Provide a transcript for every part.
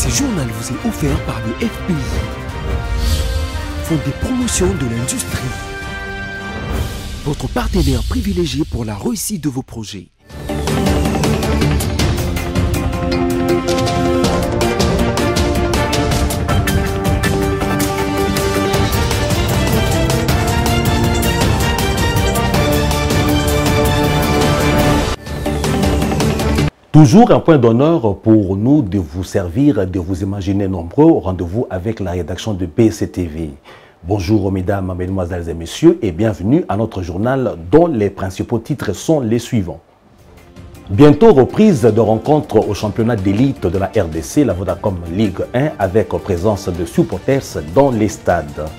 Ce journal vous est offert par le FPI, Fonds de promotion de l'industrie, votre partenaire privilégié pour la réussite de vos projets. Toujours un point d'honneur pour nous de vous servir, de vous imaginer nombreux au rendez-vous avec la rédaction de BCTV. Bonjour mesdames, mesdemoiselles et messieurs et bienvenue à notre journal dont les principaux titres sont les suivants. Bientôt reprise de rencontres au championnat d'élite de la RDC, la Vodacom Ligue 1 avec présence de supporters dans les stades.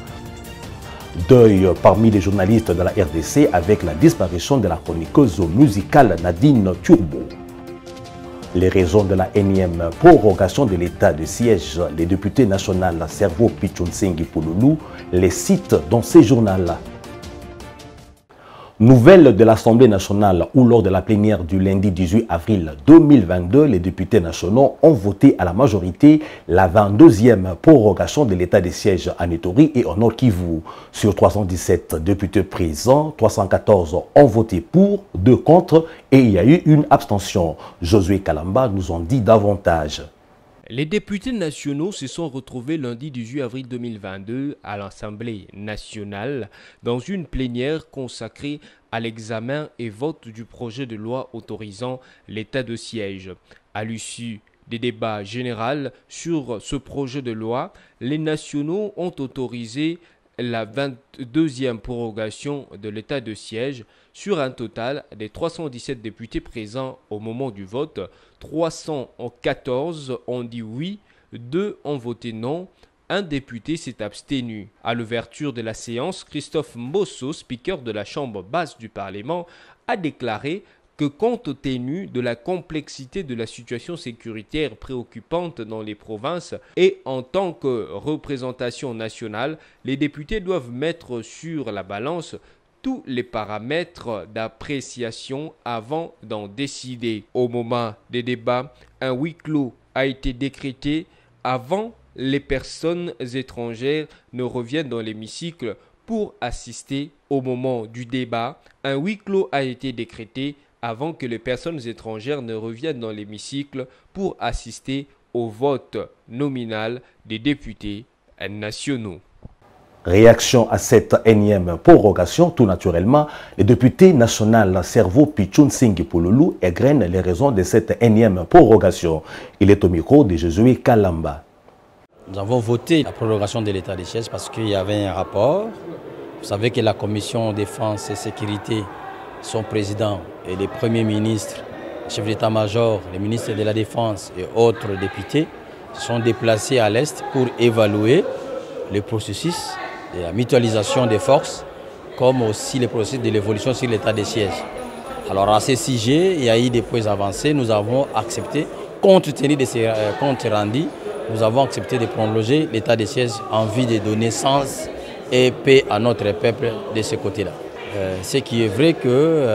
Deuil parmi les journalistes de la RDC avec la disparition de la chroniqueuse musicale Nadine Turbo. Les raisons de la énième prorogation de l'état de siège, les députés nationaux Servo Pichunsengi Pouloulou les citent dans ces journaux. Nouvelle de l'Assemblée nationale où lors de la plénière du lundi 18 avril 2022, les députés nationaux ont voté à la majorité la 22e prorogation de l'état de siège à Ituri et au Nord Kivu. Sur 317 députés présents, 314 ont voté pour, 2 contre et il y a eu une abstention. Josué Kalamba nous en dit davantage. Les députés nationaux se sont retrouvés lundi 18 avril 2022 à l'Assemblée nationale dans une plénière consacrée à l'examen et vote du projet de loi autorisant l'état de siège. À l'issue des débats généraux sur ce projet de loi, les nationaux ont autorisé la 22e prorogation de l'état de siège sur un total des 317 députés présents au moment du vote. 314 ont dit oui, 2 ont voté non, un député s'est abstenu. À l'ouverture de la séance, Christophe Mbosso, speaker de la Chambre basse du Parlement, a déclaré que compte tenu de la complexité de la situation sécuritaire préoccupante dans les provinces et en tant que représentation nationale, les députés doivent mettre sur la balance tous les paramètres d'appréciation avant d'en décider. Au moment des débats, un huis clos a été décrété avant les personnes étrangères ne reviennent dans l'hémicycle pour assister au moment du débat. Un huis clos a été décrété avant que les personnes étrangères ne reviennent dans l'hémicycle pour assister au vote nominal des députés nationaux. Réaction à cette énième prorogation, tout naturellement, les députés nationaux Servo Pichunsengi Pouloulou égrènent les raisons de cette énième prorogation. Il est au micro de Josué Kalamba. Nous avons voté la prorogation de l'état de siège parce qu'il y avait un rapport. Vous savez que la commission défense et sécurité, son président et les premiers ministres, le chef d'état-major, les ministres de la Défense et autres députés sont déplacés à l'Est pour évaluer le processus de la mutualisation des forces comme aussi le processus de l'évolution sur l'état de siège. Alors à ce sujet, il y a eu des points avancés. Nous avons accepté, compte tenu de ces comptes rendus, nous avons accepté de prolonger l'état de siège en vue de donner sens et paix à notre peuple de ce côté-là. Ce qui est vrai que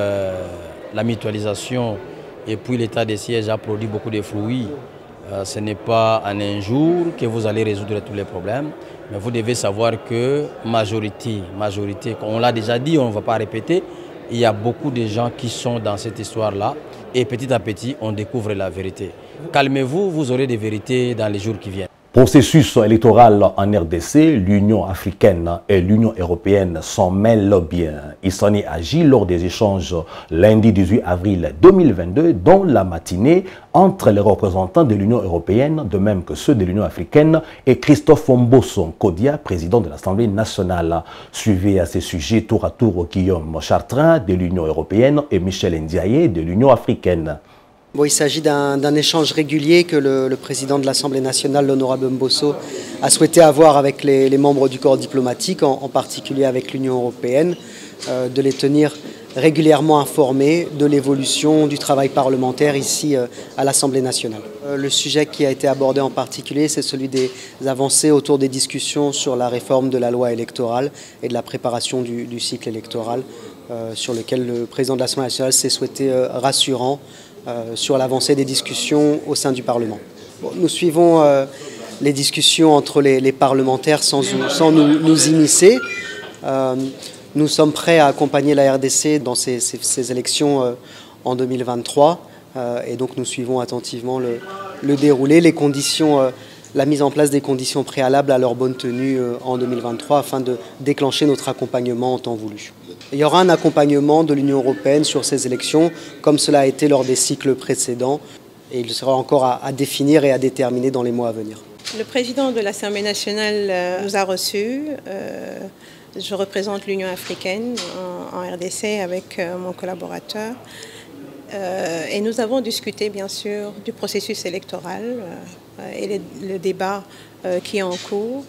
la mutualisation et puis l'état de siège a produit beaucoup de fruits. Ce n'est pas en un jour que vous allez résoudre tous les problèmes, mais vous devez savoir que majorité, on l'a déjà dit, on ne va pas répéter, il y a beaucoup de gens qui sont dans cette histoire-là et petit à petit, on découvre la vérité. Calmez-vous, vous aurez des vérités dans les jours qui viennent. Processus électoral en RDC, l'Union africaine et l'Union européenne s'en mêlent bien. Il s'en est agi lors des échanges lundi 18 avril 2022 dans la matinée entre les représentants de l'Union européenne, de même que ceux de l'Union africaine, et Christophe Mbosso Kodia, président de l'Assemblée nationale. Suivi à ces sujets tour à tour Guillaume Chartrain de l'Union européenne et Michel Ndiaye de l'Union africaine. Bon, il s'agit d'un échange régulier que le président de l'Assemblée nationale, l'honorable Mbosso, a souhaité avoir avec les membres du corps diplomatique, en particulier avec l'Union européenne, de les tenir régulièrement informés de l'évolution du travail parlementaire ici à l'Assemblée nationale. Le sujet qui a été abordé en particulier, c'est celui des avancées autour des discussions sur la réforme de la loi électorale et de la préparation du cycle électoral, sur lequel le président de l'Assemblée nationale s'est souhaité rassurant sur l'avancée des discussions au sein du Parlement. Bon, nous suivons les discussions entre les parlementaires sans nous immiscer. Nous sommes prêts à accompagner la RDC dans ces élections en 2023 et donc nous suivons attentivement le déroulé, les conditions, la mise en place des conditions préalables à leur bonne tenue en 2023 afin de déclencher notre accompagnement en temps voulu. Il y aura un accompagnement de l'Union européenne sur ces élections comme cela a été lors des cycles précédents et il sera encore à définir et à déterminer dans les mois à venir. Le président de l'Assemblée nationale nous a reçus. Je représente l'Union africaine en RDC avec mon collaborateur. Et nous avons discuté bien sûr du processus électoral et le débat qui est en cours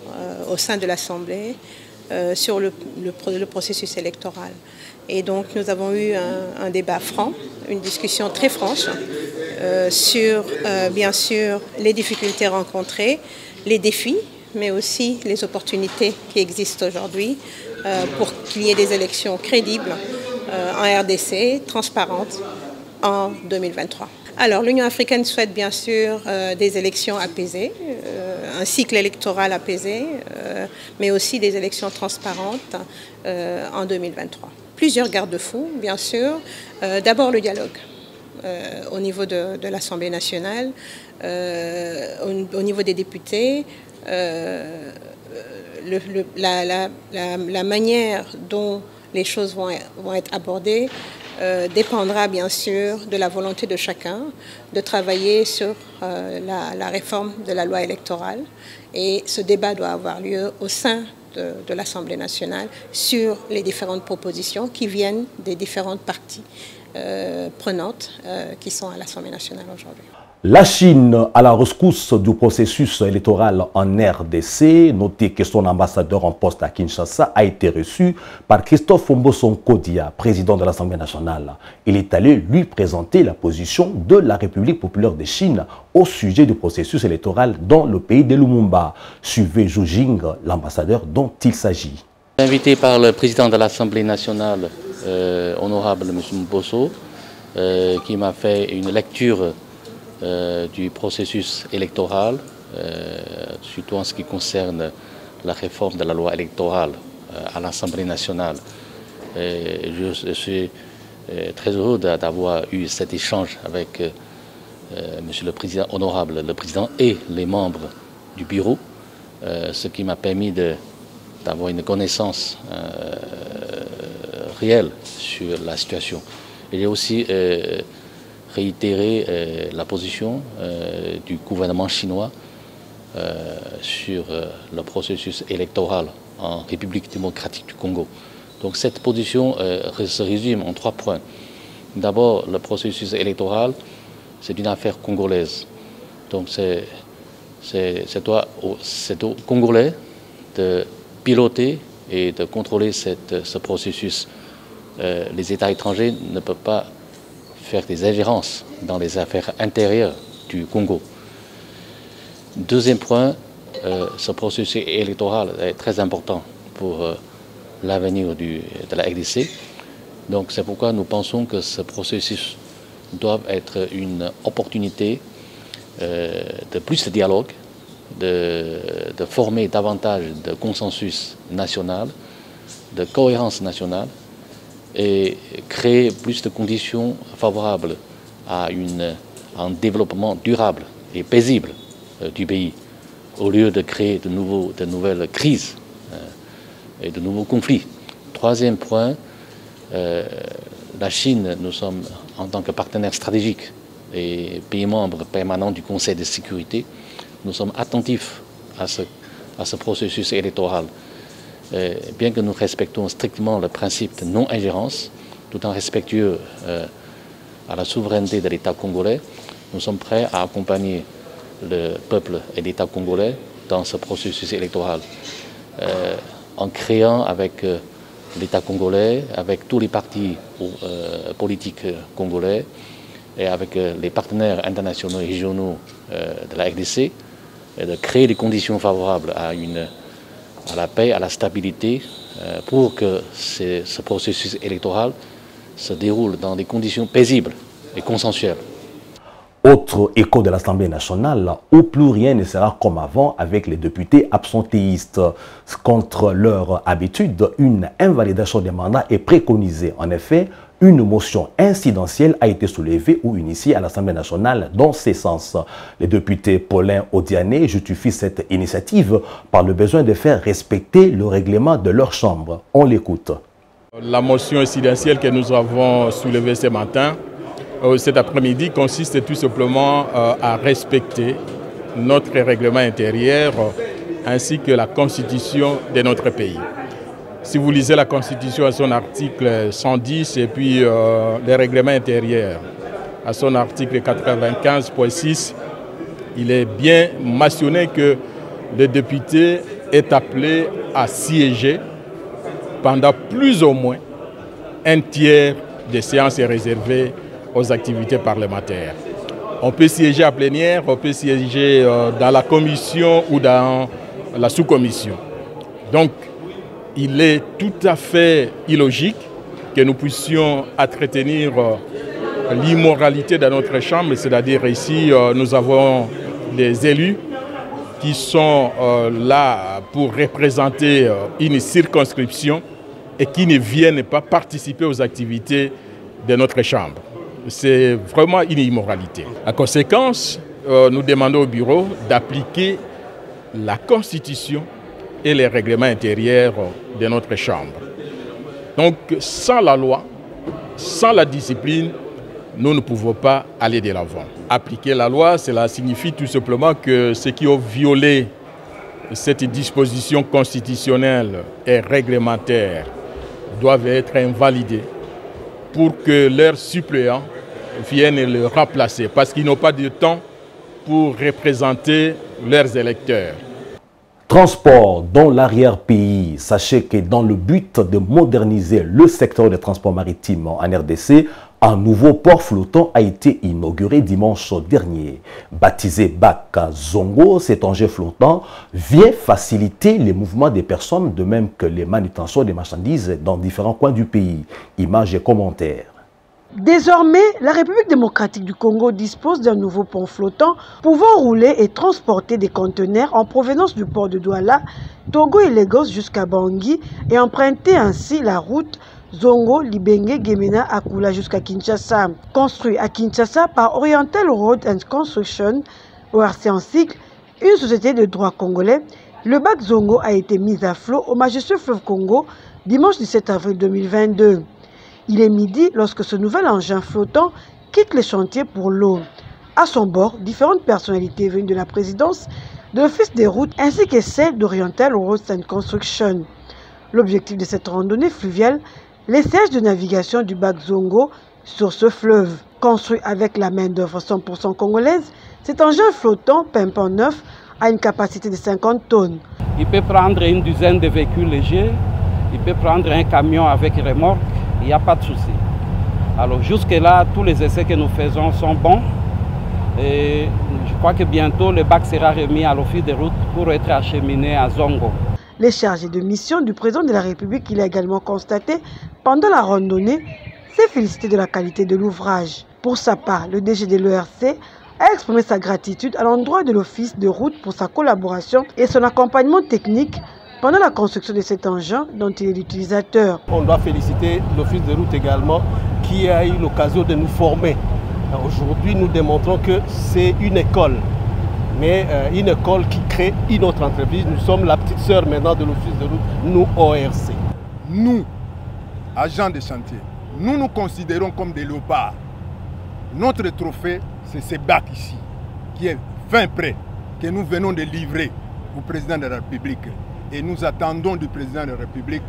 au sein de l'Assemblée sur le processus électoral. Et donc nous avons eu un débat franc, une discussion très franche sur bien sûr les difficultés rencontrées, les défis, mais aussi les opportunités qui existent aujourd'hui pour qu'il y ait des élections crédibles en RDC, transparentes, en 2023. Alors l'Union africaine souhaite bien sûr des élections apaisées, un cycle électoral apaisé, mais aussi des élections transparentes en 2023. Plusieurs garde-fous, bien sûr. D'abord le dialogue au niveau de l'Assemblée nationale, au niveau des députés, la manière dont les choses vont être abordées dépendra bien sûr de la volonté de chacun de travailler sur la réforme de la loi électorale. Et ce débat doit avoir lieu au sein de l'Assemblée nationale sur les différentes propositions qui viennent des différentes parties prenantes qui sont à l'Assemblée nationale aujourd'hui. La Chine à la rescousse du processus électoral en RDC. Notez que son ambassadeur en poste à Kinshasa a été reçu par Christophe Mbosso Nkodia, président de l'Assemblée nationale. Il est allé lui présenter la position de la République populaire de Chine au sujet du processus électoral dans le pays de Lumumba. Suivez Zhu Jing, l'ambassadeur dont il s'agit. Invité par le président de l'Assemblée nationale, honorable M. Mbosso, qui m'a fait une lecture du processus électoral, surtout en ce qui concerne la réforme de la loi électorale à l'Assemblée nationale. Je suis très heureux d'avoir eu cet échange avec Monsieur le Président honorable, le Président et les membres du bureau, ce qui m'a permis d'avoir une connaissance réelle sur la situation. Il y a aussi réitérer la position du gouvernement chinois sur le processus électoral en République démocratique du Congo. Donc cette position se résume en 3 points. D'abord, le processus électoral, c'est une affaire congolaise. Donc c'est aux Congolais de piloter et de contrôler ce processus. Les États étrangers ne peuvent pas faire des ingérences dans les affaires intérieures du Congo. Deuxième point, ce processus électoral est très important pour l'avenir de la RDC. Donc c'est pourquoi nous pensons que ce processus doit être une opportunité de plus de dialogue, de former davantage de consensus national, de cohérence nationale, et créer plus de conditions favorables à un développement durable et paisible du pays, au lieu de créer de nouvelles crises et de nouveaux conflits. Troisième point, la Chine, nous sommes en tant que partenaire stratégique et pays membre permanent du Conseil de sécurité, nous sommes attentifs à ce processus électoral. Bien que nous respectons strictement le principe de non-ingérence, tout en respectueux à la souveraineté de l'État congolais, nous sommes prêts à accompagner le peuple et l'État congolais dans ce processus électoral, en créant avec l'État congolais, avec tous les partis politiques congolais et avec les partenaires internationaux et régionaux de la RDC, de créer les conditions favorables à la paix, à la stabilité, pour que ce processus électoral se déroule dans des conditions paisibles et consensuelles. Autre écho de l'Assemblée nationale, où plus rien ne sera comme avant avec les députés absentéistes. Contre leur habitude, une invalidation des mandats est préconisée. En effet, une motion incidentielle a été soulevée ou initiée à l'Assemblée nationale dans ce sens. Les députés Paulin Odiané justifient cette initiative par le besoin de faire respecter le règlement de leur chambre. On l'écoute. La motion incidentielle que nous avons soulevée ce matin, cet après-midi, consiste tout simplement à respecter notre règlement intérieur ainsi que la constitution de notre pays. Si vous lisez la constitution à son article 110 et puis le règlement intérieur à son article 95.6, il est bien mentionné que le député est appelé à siéger pendant plus ou moins un tiers des séances réservées aux activités parlementaires. On peut siéger à plénière, on peut siéger dans la commission ou dans la sous-commission. Donc, il est tout à fait illogique que nous puissions entretenir l'immoralité dans notre chambre, c'est-à-dire ici, nous avons des élus qui sont là pour représenter une circonscription et qui ne viennent pas participer aux activités de notre chambre. C'est vraiment une immoralité. En conséquence, nous demandons au bureau d'appliquer la Constitution et les règlements intérieurs de notre chambre. Donc, sans la loi, sans la discipline, nous ne pouvons pas aller de l'avant. Appliquer la loi, cela signifie tout simplement que ceux qui ont violé cette disposition constitutionnelle et réglementaire doivent être invalidés pour que leurs suppléants viennent le remplacer, parce qu'ils n'ont pas de temps pour représenter leurs électeurs. Transport dans l'arrière-pays. Sachez que dans le but de moderniser le secteur des transports maritimes en RDC, un nouveau port flottant a été inauguré dimanche dernier. Baptisé Baka Zongo, cet engin flottant vient faciliter les mouvements des personnes, de même que les manutentions des marchandises dans différents coins du pays. Images et commentaires. Désormais, la République démocratique du Congo dispose d'un nouveau pont flottant pouvant rouler et transporter des conteneurs en provenance du port de Douala, Togo et Lagos jusqu'à Bangui et emprunter ainsi la route Zongo, Libenge, Gemena, Akula jusqu'à Kinshasa. Construit à Kinshasa par Oriental Road and Construction, ORC en cycle, une société de droit congolais, le bac Zongo a été mis à flot au majestueux fleuve Congo dimanche 17 avril 2022. Il est midi lorsque ce nouvel engin flottant quitte les chantiers pour l'eau. À son bord, différentes personnalités venues de la présidence, de l'Office des routes ainsi que celle d'Oriental Roads and Construction. L'objectif de cette randonnée fluviale, l'essayage de navigation du bac Zongo sur ce fleuve. Construit avec la main-d'œuvre 100% congolaise, cet engin flottant pimpant neuf a une capacité de 50 tonnes. Il peut prendre une dizaine de véhicules légers, il peut prendre un camion avec remorque. Il n'y a pas de souci. Alors jusque-là, tous les essais que nous faisons sont bons. Et je crois que bientôt, le bac sera remis à l'Office des routes pour être acheminé à Zongo. Les chargés de mission du président de la République, qu'il a également constaté pendant la randonnée, s'est félicité de la qualité de l'ouvrage. Pour sa part, le DG de l'ERC a exprimé sa gratitude à l'endroit de l'Office de route pour sa collaboration et son accompagnement technique pendant la construction de cet engin dont il est l'utilisateur. On doit féliciter l'Office de route également qui a eu l'occasion de nous former. Aujourd'hui, nous démontrons que c'est une école, mais une école qui crée une autre entreprise. Nous sommes la petite sœur maintenant de l'Office de route, nous ORC. Nous, agents de chantier, nous nous considérons comme des léopards. Notre trophée, c'est ce bac ici, qui est fin prêt, que nous venons de livrer au président de la République. Et nous attendons du président de la République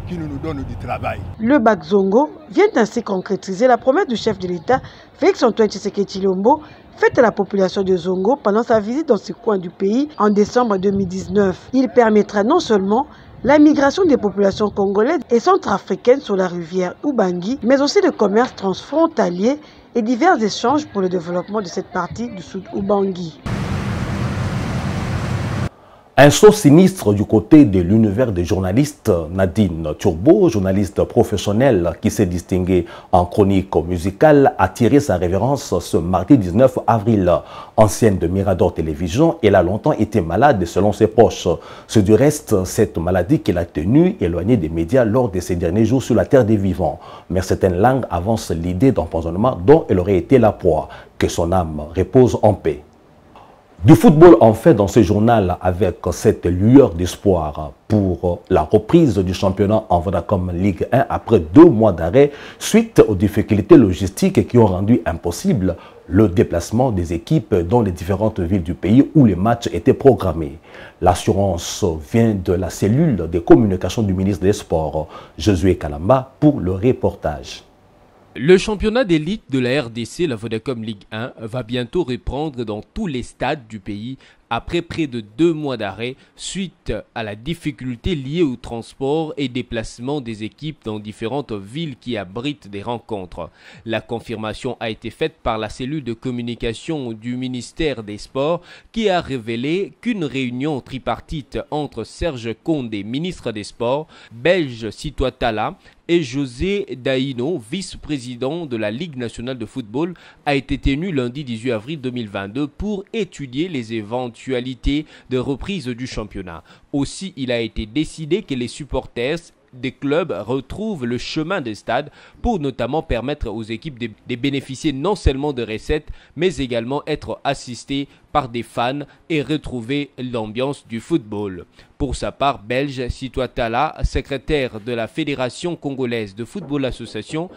qui nous donne du travail. Le bac Zongo vient ainsi concrétiser la promesse du chef de l'État, Félix-Antoine Tshisekedi Tshilombo, faite à la population de Zongo pendant sa visite dans ce coin du pays en décembre 2019. Il permettra non seulement la migration des populations congolaises et centrafricaines sur la rivière Ubangi, mais aussi le commerce transfrontalier et divers échanges pour le développement de cette partie du sud Ubangi. Un saut sinistre du côté de l'univers des journalistes. Nadine Turbo, journaliste professionnelle qui s'est distinguée en chronique musicale, a tiré sa révérence ce mardi 19 avril. Ancienne de Mirador Télévision, elle a longtemps été malade selon ses proches. C'est du reste cette maladie qui l'a tenue éloignée des médias lors de ses derniers jours sur la terre des vivants. Mais certaines langues avancent l'idée d'empoisonnement dont elle aurait été la proie. Que son âme repose en paix. Du football en fait dans ce journal avec cette lueur d'espoir pour la reprise du championnat en Vodacom Ligue 1 après 2 mois d'arrêt suite aux difficultés logistiques qui ont rendu impossible le déplacement des équipes dans les différentes villes du pays où les matchs étaient programmés. L'assurance vient de la cellule de communication du ministre des Sports, Josué Kalamba, pour le reportage. Le championnat d'élite de la RDC, la Vodacom Ligue 1, va bientôt reprendre dans tous les stades du pays après près de 2 mois d'arrêt suite à la difficulté liée au transport et déplacement des équipes dans différentes villes qui abritent des rencontres. La confirmation a été faite par la cellule de communication du ministère des Sports qui a révélé qu'une réunion tripartite entre Serge Condé, ministre des Sports, Belge Sitoatala et José Daino, vice-président de la Ligue nationale de football, a été tenue lundi 18 avril 2022 pour étudier les éventualités de reprise du championnat. Aussi, il a été décidé que les supporters des clubs retrouvent le chemin des stades pour notamment permettre aux équipes de bénéficier non seulement de recettes, mais également être assistés par des fans et retrouver l'ambiance du football. Pour sa part, Belge Sitoatala, secrétaire de la Fédération congolaise de football association,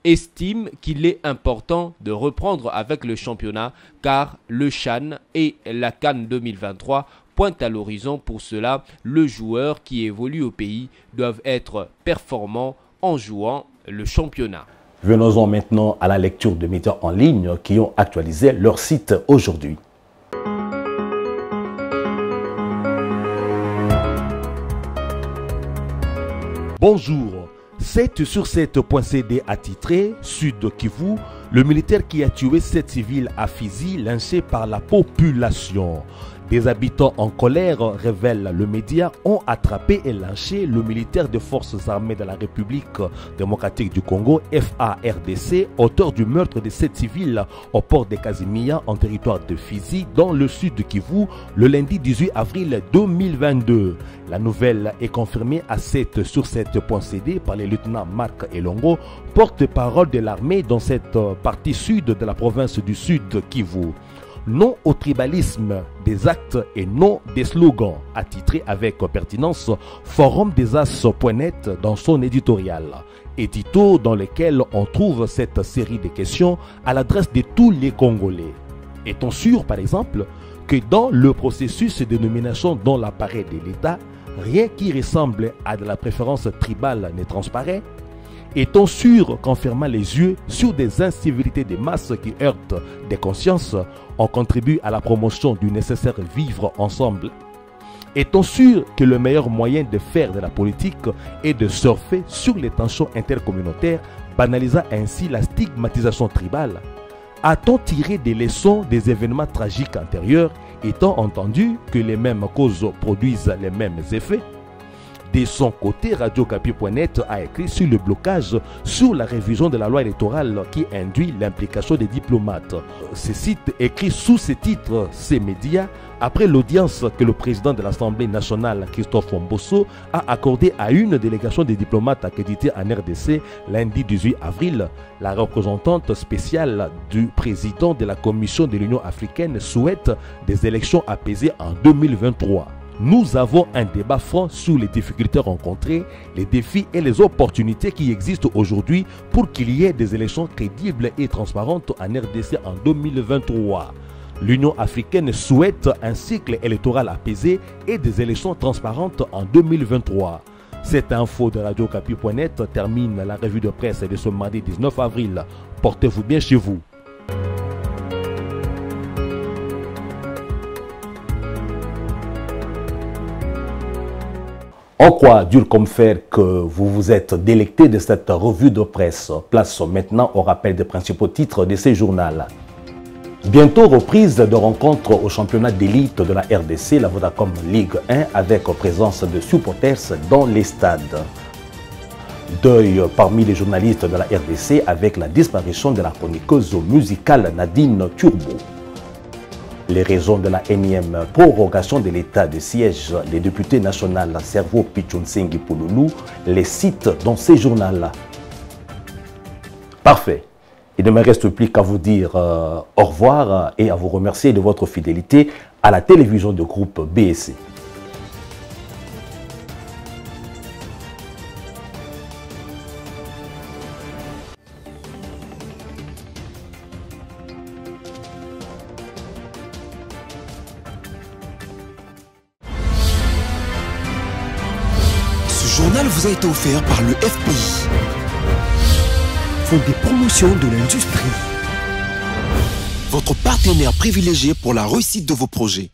estime qu'il est important de reprendre avec le championnat car le CHAN et la CAN 2023 pointent à l'horizon. Pour cela, le joueur qui évolue au pays doivent être performants en jouant le championnat. Venons-en maintenant à la lecture de médias en ligne qui ont actualisé leur site aujourd'hui. Bonjour, 7 sur 7.cd a titré Sud Kivu, le militaire qui a tué 7 civils à Fizi lynché par la population. Des habitants en colère, révèle le média, ont attrapé et lynché le militaire des forces armées de la République démocratique du Congo, FARDC, auteur du meurtre de 7 civils au port de Casimia en territoire de Fizi, dans le sud de Kivu, le lundi 18 avril 2022. La nouvelle est confirmée à 7 sur 7.cd par le lieutenant Marc Elongo, porte-parole de l'armée dans cette partie sud de la province du sud Kivu. Non au tribalisme des actes et non des slogans, a titré avec pertinence Forum des As.net dans son éditorial. Édito dans lequel on trouve cette série de questions à l'adresse de tous les Congolais. Est-on sûr, par exemple, que dans le processus de nomination dans l'appareil de l'État, rien qui ressemble à de la préférence tribale ne transparaît? Est-on sûr qu'en fermant les yeux sur des incivilités de masse qui heurtent des consciences, on contribue à la promotion du nécessaire vivre ensemble? Est-on sûr que le meilleur moyen de faire de la politique est de surfer sur les tensions intercommunautaires, banalisant ainsi la stigmatisation tribale? A-t-on tiré des leçons des événements tragiques antérieurs, étant entendu que les mêmes causes produisent les mêmes effets? De son côté, Radio-Okapi.net a écrit sur le blocage sur la révision de la loi électorale qui induit l'implication des diplomates. Ce site écrit sous ce titre ces médias après l'audience que le président de l'Assemblée nationale, Christophe Mbosso, a accordée à une délégation des diplomates accrédités en RDC lundi 18 avril. La représentante spéciale du président de la Commission de l'Union africaine souhaite des élections apaisées en 2023. Nous avons un débat franc sur les difficultés rencontrées, les défis et les opportunités qui existent aujourd'hui pour qu'il y ait des élections crédibles et transparentes en RDC en 2023. L'Union africaine souhaite un cycle électoral apaisé et des élections transparentes en 2023. Cette info de Radio-Okapi.net termine la revue de presse de ce mardi 19 avril. Portez-vous bien chez vous. On croit, dur comme fer, que vous vous êtes délecté de cette revue de presse. Place maintenant au rappel des principaux titres de ces journaux. Bientôt reprise de rencontres au championnat d'élite de la RDC, la Vodacom Ligue 1, avec présence de supporters dans les stades. Deuil parmi les journalistes de la RDC avec la disparition de la chroniqueuse musicale Nadine Turbo. Les raisons de la énième prorogation de l'état de siège, les députés nationaux Servo Pichunsengi Pouloulou les citent dans ces journaux. Parfait. Il ne me reste plus qu'à vous dire au revoir et à vous remercier de votre fidélité à la télévision de groupe BSC. Ce journal vous a été offert par le FPI. Fonds des promotions de l'industrie. Votre partenaire privilégié pour la réussite de vos projets.